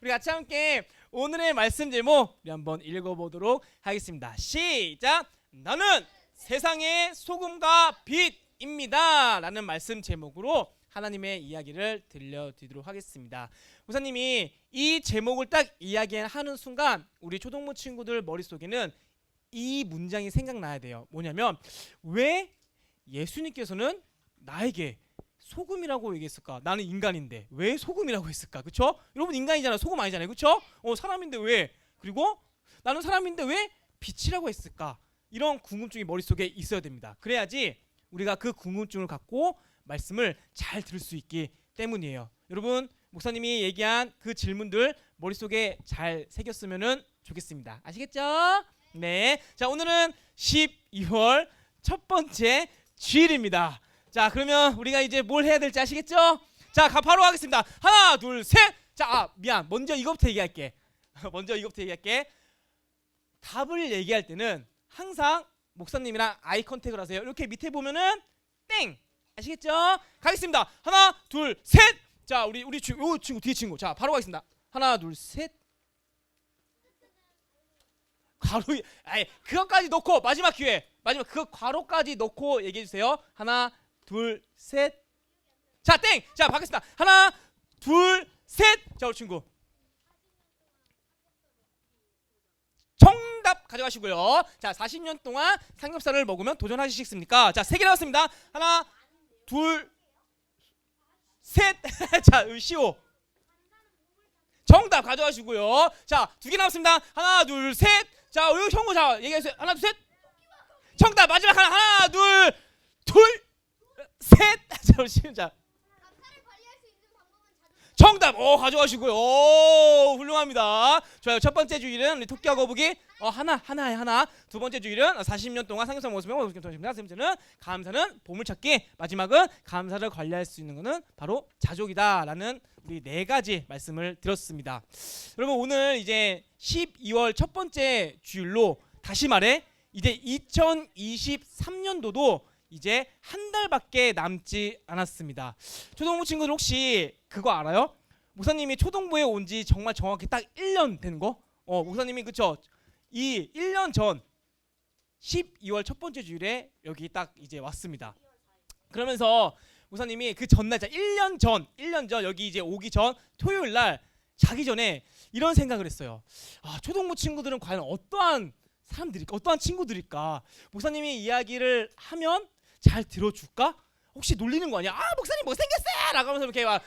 우리 같이 함께 오늘의 말씀 제목 우리 한번 읽어보도록 하겠습니다. 시작! 나는 세상의 소금과 빛입니다 라는 말씀 제목으로 하나님의 이야기를 들려드리도록 하겠습니다. 목사님이 이 제목을 딱 이야기하는 순간 우리 초동부 친구들 머릿속에는 이 문장이 생각나야 돼요. 뭐냐면 왜 예수님께서는 나에게 소금이라고 얘기했을까? 나는 인간인데 왜 소금이라고 했을까? 그쵸? 여러분 인간이잖아요. 소금 아니잖아요. 그쵸? 사람인데 왜? 그리고 나는 사람인데 왜 빛이라고 했을까? 이런 궁금증이 머릿속에 있어야 됩니다. 그래야지 우리가 그 궁금증을 갖고 말씀을 잘 들을 수 있기 때문이에요. 여러분 목사님이 얘기한 그 질문들 머릿속에 잘 새겼으면 좋겠습니다. 아시겠죠? 네. 자, 오늘은 12월 첫 번째 주일입니다. 자, 그러면 우리가 이제 뭘 해야 될지 아시겠죠? 자, 바로 하겠습니다. 하나, 둘, 셋. 자, 미안. 먼저 이거부터 얘기할게. 답을 얘기할 때는 항상 목사님이랑 아이 컨택을 하세요. 이렇게 밑에 보면은 땡. 아시겠죠? 가겠습니다. 하나, 둘, 셋. 자, 우리 요 친구 뒤에 친구. 자, 바로 가겠습니다. 하나, 둘, 셋. 그것까지 놓고 마지막 기회. 그 괄호까지 놓고 얘기해 주세요. 하나, 둘, 셋. 자, 땡. 자, 받겠습니다. 하나, 둘, 셋. 자, 우리 친구. 정답 가져가시고요. 자, 40년 동안 삼겹살을 먹으면 도전하시겠습니까? 자, 3개 나왔습니다. 하나, 둘, 셋. 자, 시오. 정답 가져가시고요. 자, 2개 나왔습니다. 하나, 둘, 셋. 자, 여기 형구 자, 얘기해주세요. 하나, 둘, 셋. 정답 마지막 하나, 둘, 셋. 자, 우리 자. 정답 가져가시고요. 오, 훌륭합니다. 좋아요. 첫 번째 주일은 우리 토끼와 거북이 하나. 두 번째 주일은 40년 동안 삼겹살 먹었으면 세 번째는 감사는 보물찾기. 마지막은 감사를 관리할 수 있는 것은 바로 자족이다라는 우리 4가지 말씀을 들었습니다. 여러분 오늘 이제 12월 첫 번째 주일로 다시 말해 이제 2023년도도 이제 한 달밖에 남지 않았습니다. 초등부 친구들 혹시 그거 알아요? 목사님이 초등부에 온 지 정말 정확히 딱 1년 된 거? 목사님이 그쵸? 이 1년 전 12월 첫 번째 주일에 여기 딱 이제 왔습니다. 그러면서 목사님이 그 전날 1년 전 여기 이제 오기 전 토요일 날 자기 전에 이런 생각을 했어요. 초등부 친구들은 과연 어떠한 사람들일까? 어떠한 친구들일까? 목사님이 이야기를 하면 잘 들어줄까? 혹시 놀리는 거 아니야? 목사님 뭐 생겼어요! 라고 하면서 이렇게 막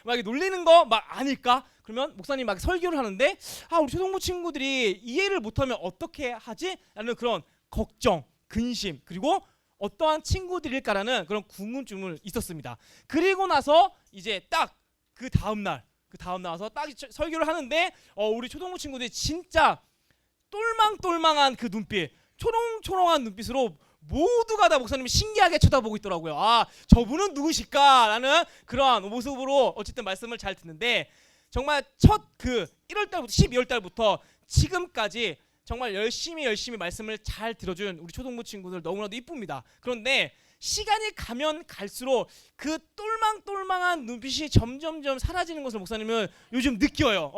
이렇게 놀리는 거 막 아닐까? 그러면 목사님 막 설교를 하는데 우리 초등부 친구들이 이해를 못하면 어떻게 하지? 라는 그런 걱정, 근심, 그리고 어떠한 친구들일까라는 그런 궁금증을 있었습니다. 그리고 나서 이제 딱 그 다음 날 와서 딱 설교를 하는데 우리 초등부 친구들이 진짜 똘망똘망한 그 눈빛, 초롱초롱한 눈빛으로 모두가 다 목사님이 신기하게 쳐다보고 있더라고요. 저분은 누구실까라는 그러한 모습으로 어쨌든 말씀을 잘 듣는데 정말 첫 그 1월달부터 12월달부터 지금까지 정말 열심히 말씀을 잘 들어준 우리 초등부 친구들 너무나도 이쁩니다. 그런데 시간이 가면 갈수록 그 똘망똘망한 눈빛이 점점점 사라지는 것을 목사님은 요즘 느껴요.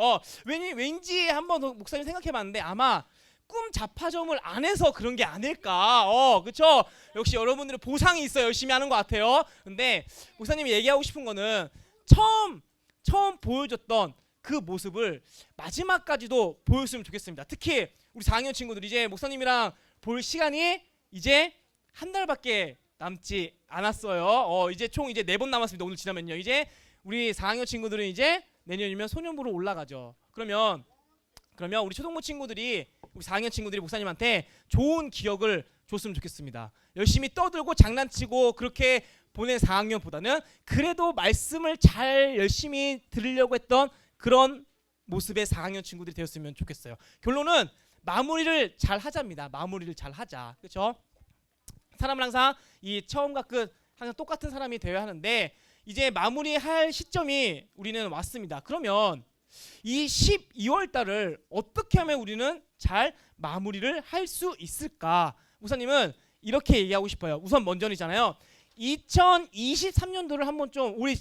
왠지 한번 목사님 생각해봤는데 아마 꿈 자파점을 안 해서 그런 게 아닐까. 그쵸? 역시 여러분들의 보상이 있어 열심히 하는 것 같아요. 근데 목사님이 얘기하고 싶은 거는 처음 보여줬던 그 모습을 마지막까지도 보였으면 좋겠습니다. 특히 우리 4학년 친구들 이제 목사님이랑 볼 시간이 이제 한 달밖에 남지 않았어요. 이제 총 이제 4번 남았습니다. 오늘 지나면요. 이제 우리 4학년 친구들은 이제 내년이면 소년부로 올라가죠. 그러면 우리 초등부 친구들이 우리 4학년 친구들이 목사님한테 좋은 기억을 줬으면 좋겠습니다. 열심히 떠들고 장난치고 그렇게 보낸 4학년보다는 그래도 말씀을 잘 열심히 들으려고 했던 그런 모습의 4학년 친구들이 되었으면 좋겠어요. 결론은 마무리를 잘 하자입니다. 마무리를 잘 하자. 그렇죠? 사람은 항상 이 처음과 끝 항상 똑같은 사람이 되어야 하는데 이제 마무리할 시점이 우리는 왔습니다. 그러면 이 12월 달을 어떻게 하면 우리는 잘 마무리를 할 수 있을까? 목사님은 이렇게 얘기하고 싶어요. 우선 먼저이잖아요. 2023년도를 한번 좀 올해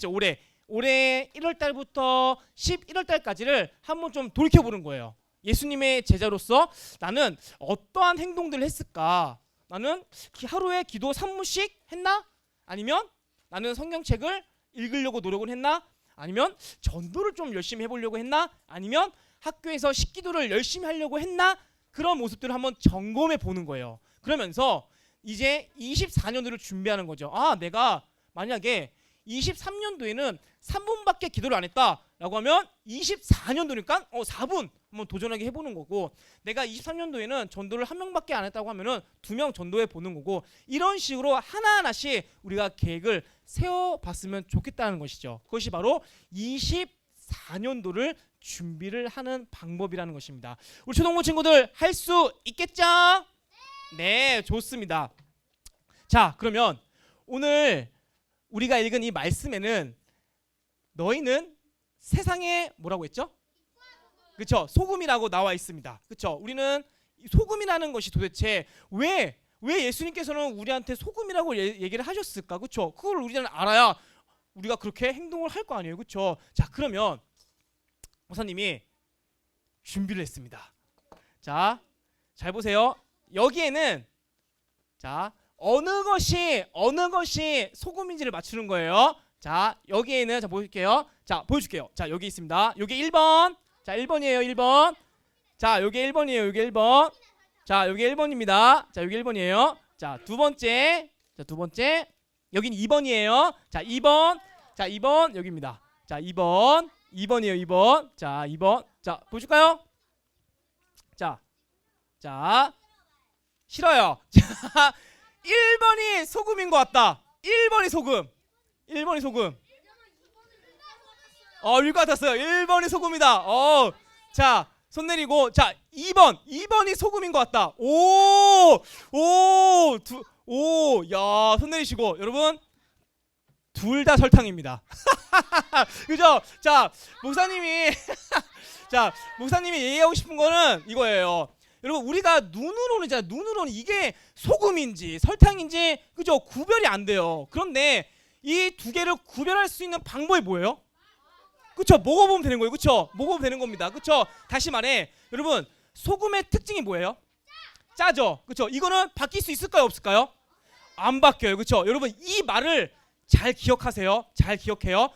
1월 달부터 11월 달까지를 한번 좀 돌이켜보는 거예요. 예수님의 제자로서 나는 어떠한 행동들을 했을까? 나는 하루에 기도 3무씩 했나? 아니면 나는 성경책을 읽으려고 노력을 했나? 아니면 전도를 좀 열심히 해보려고 했나? 아니면 학교에서 식기도를 열심히 하려고 했나? 그런 모습들을 한번 점검해 보는 거예요. 그러면서 이제 24년도를 준비하는 거죠. 아, 내가 만약에 23년도에는 3분밖에 기도를 안 했다라고 하면 24년도니까 4분 한번 도전하게 해보는 거고, 내가 23년도에는 전도를 1명밖에 안 했다고 하면은 2명 전도해 보는 거고, 이런 식으로 하나하나씩 우리가 계획을 세워봤으면 좋겠다는 것이죠. 그것이 바로 24년도를 준비를 하는 방법이라는 것입니다. 우리 초등부 친구들 할 수 있겠죠? 네, 좋습니다. 자, 그러면 오늘 우리가 읽은 이 말씀에는 너희는 세상에 뭐라고 했죠? 그렇죠? 소금이라고 나와 있습니다. 그렇죠? 우리는 소금이라는 것이 도대체 왜 예수님께서는 우리한테 소금이라고 얘기를 하셨을까? 그렇죠? 그걸 우리는 알아야 우리가 그렇게 행동을 할 거 아니에요. 그렇죠? 자, 그러면 목사님이 준비를 했습니다. 자, 잘 보세요. 여기에는 자, 어느 것이 소금인지를 맞추는 거예요. 자, 여기에는 자 보여줄게요. 자, 보여줄게요. 자, 여기 있습니다. 여기 1번. 자, 1번이에요. 1번. 자, 여기 1번이에요. 여기 1번. 자, 여기 1번입니다. 자, 여기 1번이에요. 자, 두 번째. 자, 두 번째. 여긴 2번이에요. 자, 2번. 자, 2번 여기입니다. 자, 2번. 2번이에요. 2번. 자, 2번. 자, 보여줄까요? 자. 자. 싫어요. 자, 1번이 소금인 것 같다. 1번이 소금. 1번이 소금. 일 것 같았어요. 1번이 소금이다. 자, 손 내리고. 자, 2번이 소금인 것 같다. 야, 손 내리시고. 여러분, 둘 다 설탕입니다. 그죠? 자, 목사님이 자, 목사님이 얘기하고 싶은 거는 이거예요. 여러분, 우리가 눈으로는 이게 소금인지 설탕인지 그죠? 구별이 안 돼요. 그런데 이 두 개를 구별할 수 있는 방법이 뭐예요? 그쵸? 먹어보면 되는 거예요. 그쵸? 먹어보면 되는 겁니다. 그쵸? 다시 말해, 여러분, 소금의 특징이 뭐예요? 짜죠? 그쵸? 이거는 바뀔 수 있을까요? 없을까요? 안 바뀌어요. 그쵸? 여러분, 이 말을 잘 기억하세요. 잘 기억해요.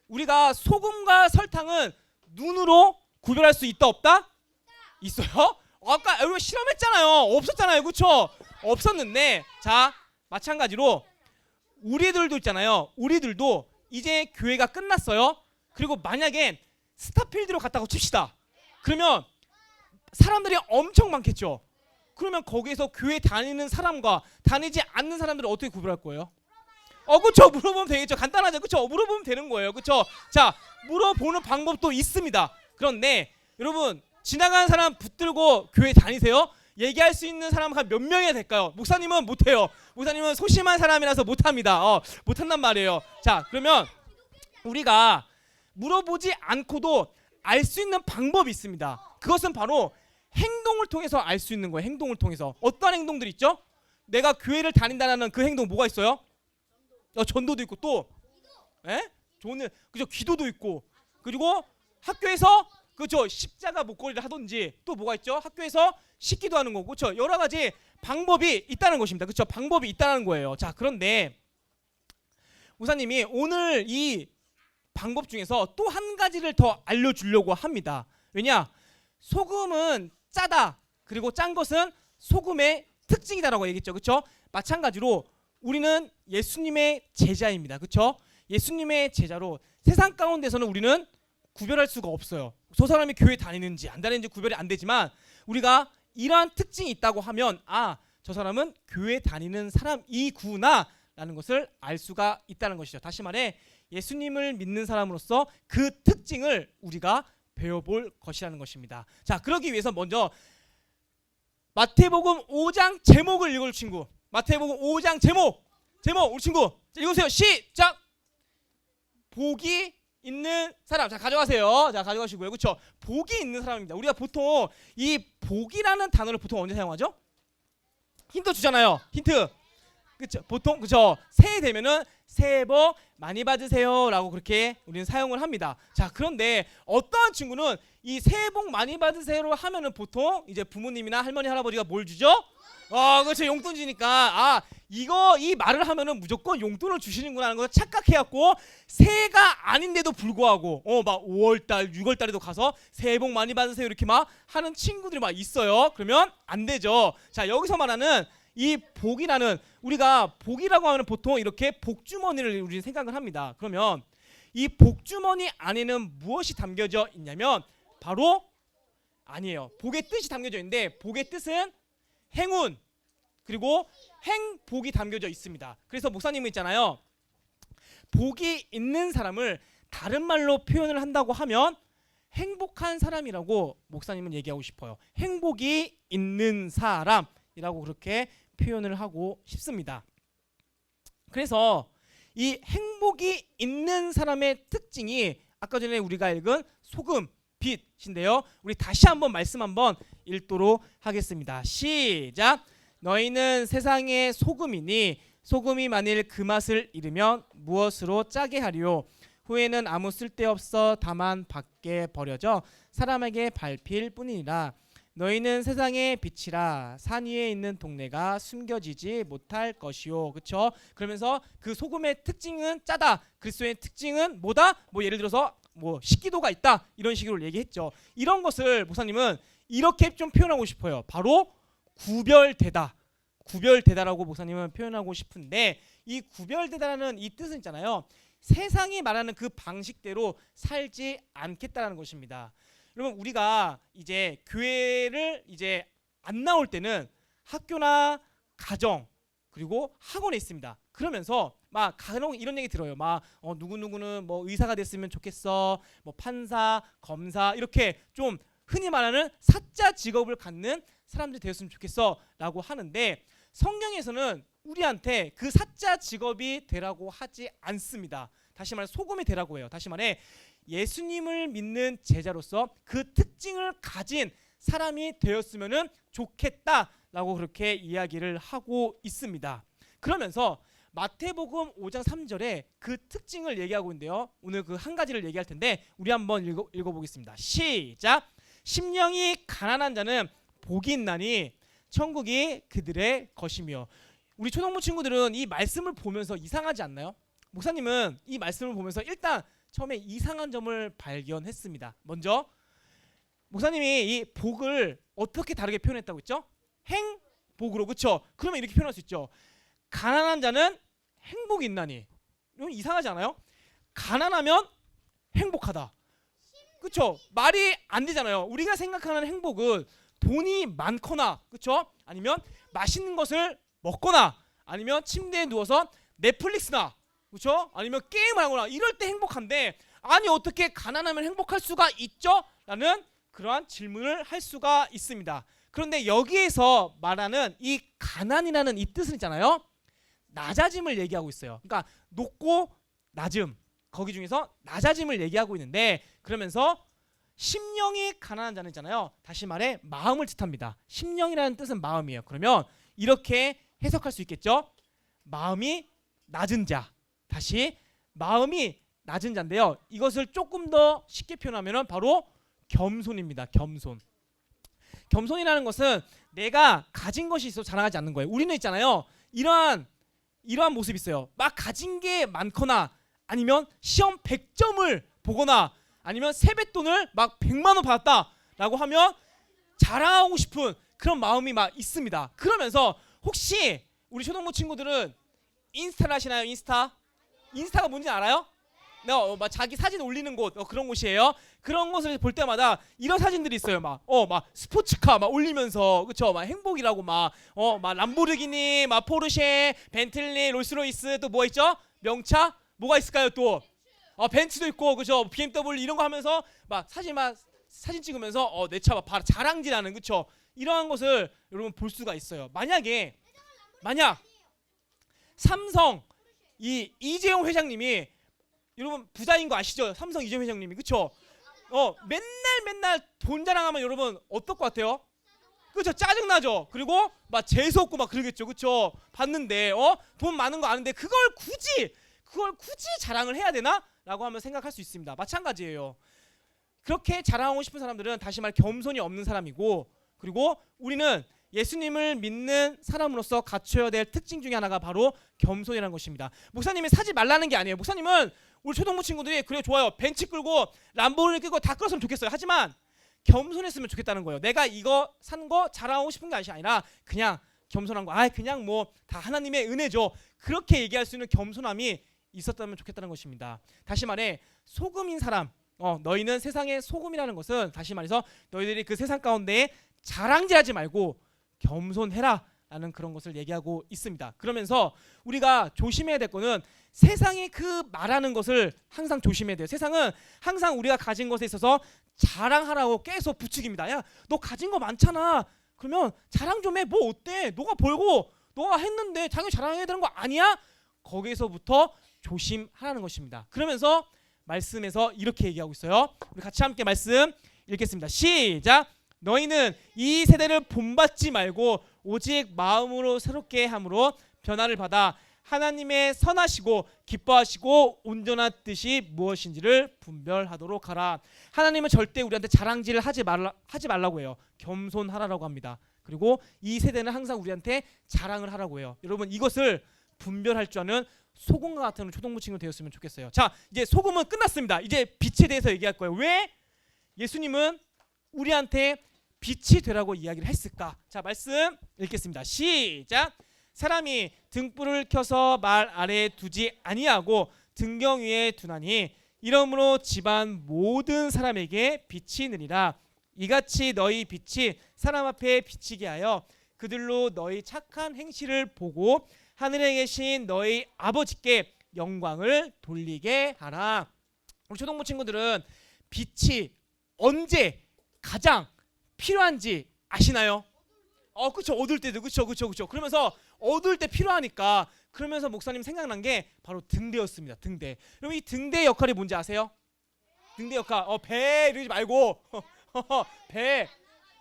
우리가 소금과 설탕은 눈으로 구별할 수 있다 없다? 있어요? 아까 여러분 실험했잖아요. 없었잖아요. 그쵸? 없었는데, 자, 마찬가지로 우리들도 있잖아요. 우리들도 이제 교회가 끝났어요. 그리고 만약에 스타필드로 갔다고 칩시다. 그러면 사람들이 엄청 많겠죠. 그러면 거기에서 교회 다니는 사람과 다니지 않는 사람들을 어떻게 구별할 거예요? 그쵸? 물어보면 되겠죠. 간단하죠. 그쵸? 물어보면 되는 거예요. 그쵸? 자, 물어보는 방법도 있습니다. 그런데 여러분, 지나가는 사람 붙들고 교회 다니세요? 얘기할 수 있는 사람 한 몇 명이나 될까요? 목사님은 못해요. 목사님은 소심한 사람이라서 못합니다. 못한단 말이에요. 자, 그러면 우리가 물어보지 않고도 알 수 있는 방법이 있습니다. 그것은 바로 행동을 통해서 알 수 있는 거예요. 행동을 통해서. 어떤 행동들 있죠? 내가 교회를 다닌다는 그 행동 뭐가 있어요? 전도도 있고 또 좋은 그죠? 기도도 있고, 그리고 학교에서 그렇죠? 십자가 목걸이를 하든지, 또 뭐가 있죠? 학교에서 식기도 하는 거고, 그렇죠? 여러 가지 방법이 있다는 것입니다. 그렇죠? 방법이 있다는 거예요. 자, 그런데 목사님이 오늘 이 방법 중에서 또 한 가지를 더 알려주려고 합니다. 왜냐? 소금은 짜다. 그리고 짠 것은 소금의 특징이다라고 얘기했죠. 그렇죠? 마찬가지로 우리는 예수님의 제자입니다. 그렇죠? 예수님의 제자로 세상 가운데서는 우리는 구별할 수가 없어요. 저 사람이 교회 다니는지 안 다니는지 구별이 안 되지만, 우리가 이러한 특징이 있다고 하면 저 사람은 교회 다니는 사람이구나라는 것을 알 수가 있다는 것이죠. 다시 말해 예수님을 믿는 사람으로서 그 특징을 우리가 배워볼 것이라는 것입니다. 자, 그러기 위해서 먼저 마태복음 5장 제목을 읽을 친구. 마태복음 5장 제목 우리 친구 자, 읽으세요. 시작. 복이 있는 사람. 자, 가져가세요. 자, 가져가시고요. 그렇죠? 복이 있는 사람입니다. 우리가 보통 이 복이라는 단어를 보통 언제 사용하죠? 힌트 주잖아요. 힌트. 그렇죠? 보통 그렇죠? 새해 되면은 새해 복 많이 받으세요라고 그렇게 우리는 사용을 합니다. 자, 그런데 어떠한 친구는 이 새해 복 많이 받으세요로 하면은 보통 이제 부모님이나 할머니 할아버지가 뭘 주죠? 그렇죠. 용돈 주니까 이 말을 하면은 무조건 용돈을 주시는구나 하는 걸 착각해갖고 새해가 아닌데도 불구하고 막 5월달 6월달에도 가서 새해 복 많이 받으세요 이렇게 막 하는 친구들이 막 있어요. 그러면 안 되죠. 자, 여기서 말하는 이 복이라는, 우리가 복이라고 하면 보통 이렇게 복주머니를 우리는 생각을 합니다. 그러면 이 복주머니 안에는 무엇이 담겨져 있냐면 바로 아니에요. 복의 뜻이 담겨져 있는데 복의 뜻은 행운 그리고 행복이 담겨져 있습니다. 그래서 목사님은 있잖아요. 복이 있는 사람을 다른 말로 표현을 한다고 하면 행복한 사람이라고 목사님은 얘기하고 싶어요. 행복이 있는 사람이라고 그렇게 표현을 하고 싶습니다. 그래서 이 행복이 있는 사람의 특징이 아까 전에 우리가 읽은 소금, 빛인데요. 우리 다시 한번 말씀 한번 읽도록 하겠습니다. 시작. 너희는 세상의 소금이니 소금이 만일 그 맛을 잃으면 무엇으로 짜게 하리요? 후에는 아무 쓸데없어 다만 밖에 버려져 사람에게 밟힐 뿐이니라. 너희는 세상의 빛이라. 산 위에 있는 동네가 숨겨지지 못할 것이요. 그렇죠? 그러면서 그 소금의 특징은 짜다. 그리스도의 특징은 뭐다? 뭐 예를 들어서 뭐 식기도가 있다. 이런 식으로 얘기했죠. 이런 것을 목사님은 이렇게 좀 표현하고 싶어요. 바로 구별되다. 구별되다라고 목사님은 표현하고 싶은데 이 구별되다라는 이 뜻은 있잖아요. 세상이 말하는 그 방식대로 살지 않겠다라는 것입니다. 여러분, 우리가 이제 교회를 이제 안 나올 때는 학교나 가정 그리고 학원에 있습니다. 그러면서 막 간혹 이런 얘기 들어요. 막 누구누구는 뭐 의사가 됐으면 좋겠어. 뭐 판사, 검사 이렇게 좀 흔히 말하는 사자 직업을 갖는 사람들이 되었으면 좋겠어 라고 하는데 성경에서는 우리한테 그 사자 직업이 되라고 하지 않습니다. 다시 말해 소금이 되라고 해요. 다시 말해 예수님을 믿는 제자로서 그 특징을 가진 사람이 되었으면 좋겠다라고 그렇게 이야기를 하고 있습니다. 그러면서 마태복음 5장 3절에 그 특징을 얘기하고 있는데요. 오늘 그 한 가지를 얘기할 텐데 우리 한번 읽어보겠습니다. 시작. 심령이 가난한 자는 복이 있나니 천국이 그들의 것이며. 우리 초등부 친구들은 이 말씀을 보면서 이상하지 않나요? 목사님은 이 말씀을 보면서 일단 처음에 이상한 점을 발견했습니다. 먼저 목사님이 이 복을 어떻게 다르게 표현했다고 했죠? 행복으로. 그렇죠? 그러면 이렇게 표현할 수 있죠. 가난한 자는 행복이 있나니. 이건 이상하지 않아요? 가난하면 행복하다. 그렇죠? 말이 안 되잖아요. 우리가 생각하는 행복은 돈이 많거나, 그렇죠? 아니면 맛있는 것을 먹거나, 아니면 침대에 누워서 넷플릭스나, 그렇죠? 아니면 게임을 하거나 이럴 때 행복한데, 아니 어떻게 가난하면 행복할 수가 있죠? 라는 그러한 질문을 할 수가 있습니다. 그런데 여기에서 말하는 이 가난이라는 이 뜻은 있잖아요. 낮아짐을 얘기하고 있어요. 그러니까 높고 낮음, 거기 중에서 낮아짐을 얘기하고 있는데, 그러면서 심령이 가난한 자는 있잖아요. 다시 말해 마음을 뜻합니다. 심령이라는 뜻은 마음이에요. 그러면 이렇게 해석할 수 있겠죠. 마음이 낮은 자. 다시 마음이 낮은 자인데요. 이것을 조금 더 쉽게 표현하면 바로 겸손입니다. 겸손. 겸손이라는 것은 내가 가진 것이 있어서 자랑하지 않는 거예요. 우리는 있잖아요. 이러한 모습이 있어요. 막 가진 게 많거나, 아니면 시험 100점을 보거나, 아니면 세뱃돈을 막 100만 원 받았다라고 하면 자랑하고 싶은 그런 마음이 막 있습니다. 그러면서 혹시 우리 초등부 친구들은 인스타를 하시나요? 인스타가 뭔지 알아요? 막 자기 사진 올리는 곳 그런 곳이에요. 그런 곳을 볼 때마다 이런 사진들이 있어요. 막 스포츠카 막 올리면서 그쵸? 막 행복이라고 막 람보르기니, 막 포르쉐, 벤틀리, 롤스로이스 또 뭐 있죠? 명차 뭐가 있을까요 또? 벤츠도 있고 그죠? BMW 이런 거 하면서 막 사진 찍으면서 내 차 막 바로 자랑질하는 그쵸? 이러한 것을 여러분 볼 수가 있어요. 만약 삼성 이재용 회장님이 여러분 부자인 거 아시죠? 삼성 이재용 회장님이 그쵸? 맨날 돈 자랑하면 여러분 어떨 것 같아요? 그쵸? 짜증나죠? 그리고 막 재수없고 막 그러겠죠? 그쵸? 봤는데 돈 많은 거 아는데 그걸 굳이 자랑을 해야 되나? 라고 하면 생각할 수 있습니다. 마찬가지예요. 그렇게 자랑하고 싶은 사람들은 다시 말 겸손이 없는 사람이고, 그리고 우리는 예수님을 믿는 사람으로서 갖춰야 될 특징 중에 하나가 바로 겸손이라는 것입니다. 목사님이 사지 말라는 게 아니에요. 목사님은 우리 초등부 친구들이 그래 좋아요. 벤츠 끌고 람보르기니 끌고 다 끌었으면 좋겠어요. 하지만 겸손했으면 좋겠다는 거예요. 내가 이거 산 거 자랑하고 싶은 게 아니라 그냥 겸손한 거. 그냥 뭐 다 하나님의 은혜죠. 그렇게 얘기할 수 있는 겸손함이 있었다면 좋겠다는 것입니다. 다시 말해 소금인 사람, 너희는 세상의 소금이라는 것은 다시 말해서 너희들이 그 세상 가운데 자랑질하지 말고 겸손해라 라는 그런 것을 얘기하고 있습니다. 그러면서 우리가 조심해야 될 거는 세상이 그 말하는 것을 항상 조심해야 돼요. 세상은 항상 우리가 가진 것에 있어서 자랑하라고 계속 부추깁니다. 야, 너 가진 거 많잖아. 그러면 자랑 좀 해. 뭐 어때? 너가 벌고 너가 했는데 당연히 자랑해야 되는 거 아니야? 거기서부터 조심하라는 것입니다. 그러면서 말씀에서 이렇게 얘기하고 있어요. 우리 같이 함께 말씀 읽겠습니다. 시작. 너희는 이 세대를 본받지 말고 오직 마음으로 새롭게 함으로 변화를 받아 하나님의 선하시고 기뻐하시고 온전한 뜻이 무엇인지를 분별하도록 하라. 하나님은 절대 우리한테 자랑질을 하지 말라고 해요. 겸손하라고 합니다. 그리고 이 세대는 항상 우리한테 자랑을 하라고 해요. 여러분 이것을 분별할 줄 아는 소금과 같은 초등부 친구 되었으면 좋겠어요. 자, 이제 소금은 끝났습니다. 이제 빛에 대해서 얘기할 거예요. 왜 예수님은 우리한테 빛이 되라고 이야기를 했을까? 자, 말씀 읽겠습니다. 시작. 사람이 등불을 켜서 말 아래에 두지 아니하고 등경 위에 두나니 이러므로 집안 모든 사람에게 빛이 느니라. 이같이 너희 빛이 사람 앞에 비치게 하여 그들로 너희 착한 행실을 보고 하늘에 계신 너희 아버지께 영광을 돌리게 하라. 우리 초등부 친구들은 빛이 언제 가장 필요한지 아시나요? 그쵸. 어두울 때도 그쵸. 그러면서 어두울 때 필요하니까 그러면서 목사님 생각난 게 바로 등대였습니다. 등대. 그럼 이 등대의 역할이 뭔지 아세요? 등대 역할. 배 이러지 말고 배.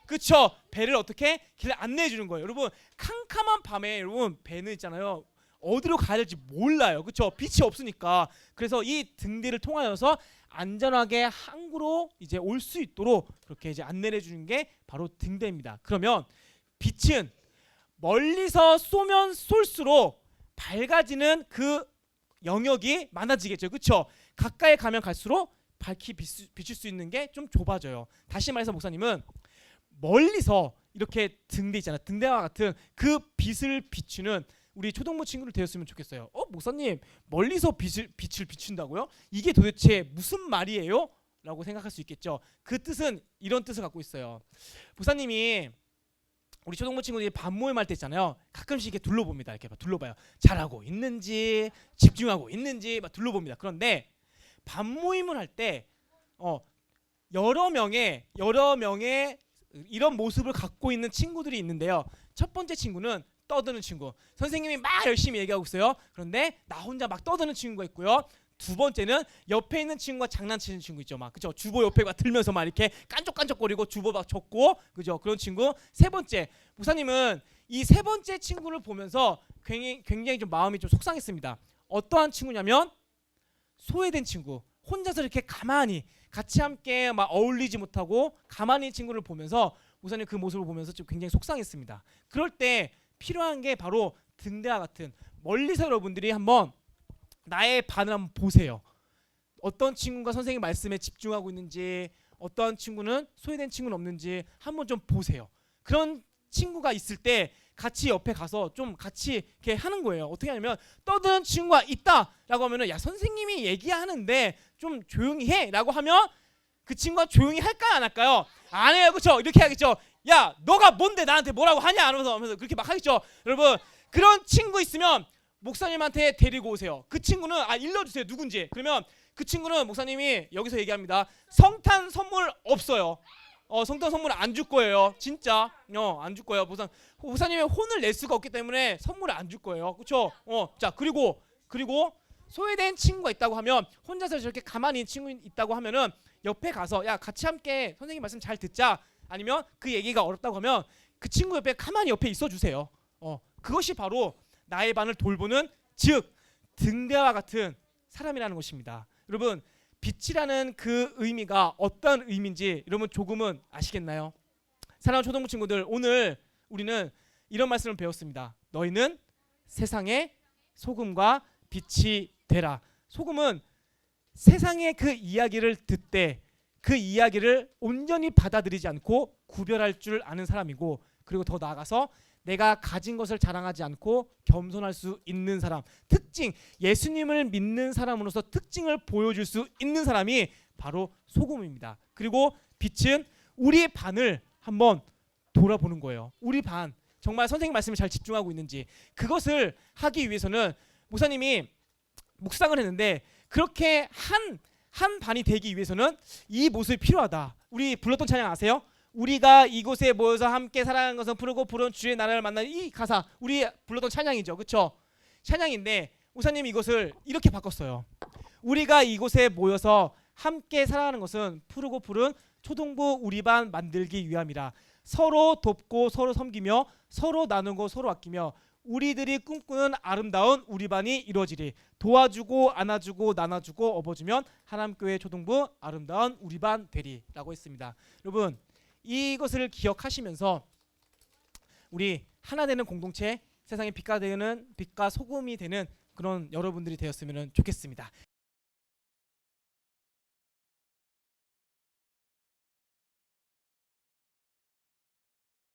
그쵸. 배를 어떻게 길을 안내해 주는 거예요. 여러분 캄캄한 밤에 여러분 배는 있잖아요. 어디로 가야 될지 몰라요. 그쵸. 빛이 없으니까. 그래서 이 등대를 통하여서 안전하게 항구로 이제 올 수 있도록 그렇게 이제 안내를 해주는 게 바로 등대입니다. 그러면 빛은 멀리서 쏘면 쏠수록 밝아지는 그 영역이 많아지겠죠. 그렇죠? 가까이 가면 갈수록 밝히 비출 수 있는 게 좀 좁아져요. 다시 말해서 목사님은 멀리서 이렇게 등대 있잖아요. 등대와 같은 그 빛을 비추는 우리 초등부 친구를 되었으면 좋겠어요. 목사님 멀리서 빛을 비춘다고요? 이게 도대체 무슨 말이에요? 라고 생각할 수 있겠죠. 그 뜻은 이런 뜻을 갖고 있어요. 목사님이 우리 초등부 친구들이 반 모임할 때 있잖아요. 가끔씩 이렇게 둘러봅니다. 이렇게 둘러봐요. 잘하고 있는지 집중하고 있는지 막 둘러봅니다. 그런데 반 모임을 할 때 여러 명의 이런 모습을 갖고 있는 친구들이 있는데요. 첫 번째 친구는 떠드는 친구. 선생님이 막 열심히 얘기하고 있어요. 그런데 나 혼자 막 떠드는 친구가 있고요. 두 번째는 옆에 있는 친구가 장난치는 친구 있죠. 막 그죠? 주보 옆에 막 들면서 막 이렇게 깐족깐족거리고 주보 막 젓고 그죠? 그런 친구. 세 번째 목사님은 이 세 번째 친구를 보면서 굉장히 좀 마음이 좀 속상했습니다. 어떠한 친구냐면 소외된 친구. 혼자서 이렇게 가만히 같이 함께 막 어울리지 못하고 가만히 친구를 보면서 목사님 그 모습을 보면서 좀 굉장히 속상했습니다. 그럴 때 필요한 게 바로 등대와 같은 멀리서 여러분들이 한번 나의 반을 한번 보세요. 어떤 친구가 선생님 말씀에 집중하고 있는지 어떤 친구는 소외된 친구는 없는지 한번 좀 보세요. 그런 친구가 있을 때 같이 옆에 가서 좀 같이 이렇게 하는 거예요. 어떻게 하냐면 떠드는 친구가 있다라고 하면은 야 선생님이 얘기하는데 좀 조용히 해라고 하면 그 친구가 조용히 할까요 안 할까요? 안 해요, 그렇죠? 이렇게 하겠죠. 야 너가 뭔데 나한테 뭐라고 하냐 하면서 그렇게 막 하겠죠. 여러분 그런 친구 있으면 목사님한테 데리고 오세요. 그 친구는 일러주세요 누군지. 그러면 그 친구는 목사님이 여기서 얘기합니다. 성탄 선물 없어요. 성탄 선물 안 줄 거예요. 진짜 안 줄 거예요. 목사님이 혼을 낼 수가 없기 때문에 선물을 안 줄 거예요. 그렇죠? 자 그리고 소외된 친구가 있다고 하면 혼자서 저렇게 가만히 있는 친구 있다고 하면은 옆에 가서 야 같이 함께 선생님 말씀 잘 듣자. 아니면 그 얘기가 어렵다고 하면 그 친구 옆에 가만히 옆에 있어 주세요. 그것이 바로 나의 반을 돌보는 즉 등대와 같은 사람이라는 것입니다. 여러분 빛이라는 그 의미가 어떤 의미인지 여러분 조금은 아시겠나요? 사랑하는 초등부 친구들, 오늘 우리는 이런 말씀을 배웠습니다. 너희는 세상의 소금과 빛이 되라. 소금은 세상의 그 이야기를 듣되 그 이야기를 온전히 받아들이지 않고 구별할 줄 아는 사람이고, 그리고 더 나아가서 내가 가진 것을 자랑하지 않고 겸손할 수 있는 사람, 특징, 예수님을 믿는 사람으로서 특징을 보여줄 수 있는 사람이 바로 소금입니다. 그리고 빛은 우리 반을 한번 돌아보는 거예요. 우리 반 정말 선생님 말씀에 잘 집중하고 있는지. 그것을 하기 위해서는 목사님이 묵상을 했는데 그렇게 한 반이 되기 위해서는 이 모습이 필요하다. 우리 불렀던 찬양 아세요? 우리가 이곳에 모여서 함께 살아가는 것은 푸르고 푸른 주의 나라를 만나는 이 가사, 우리 불렀던 찬양이죠. 그렇죠? 찬양인데 목사님이 이것을 이렇게 바꿨어요. 우리가 이곳에 모여서 함께 살아가는 것은 푸르고 푸른 초동부 우리 반 만들기 위함이라. 서로 돕고 서로 섬기며 서로 나누고 서로 아끼며 우리들이 꿈꾸는 아름다운 우리 반이 이루어지리. 도와주고 안아주고 나눠주고 업어주면 하나님교회 초동부 아름다운 우리 반 되리 라고 했습니다. 여러분 이것을 기억하시면서 우리 하나 되는 공동체, 세상의 빛과 소금이 되는 그런 여러분들이 되었으면 좋겠습니다.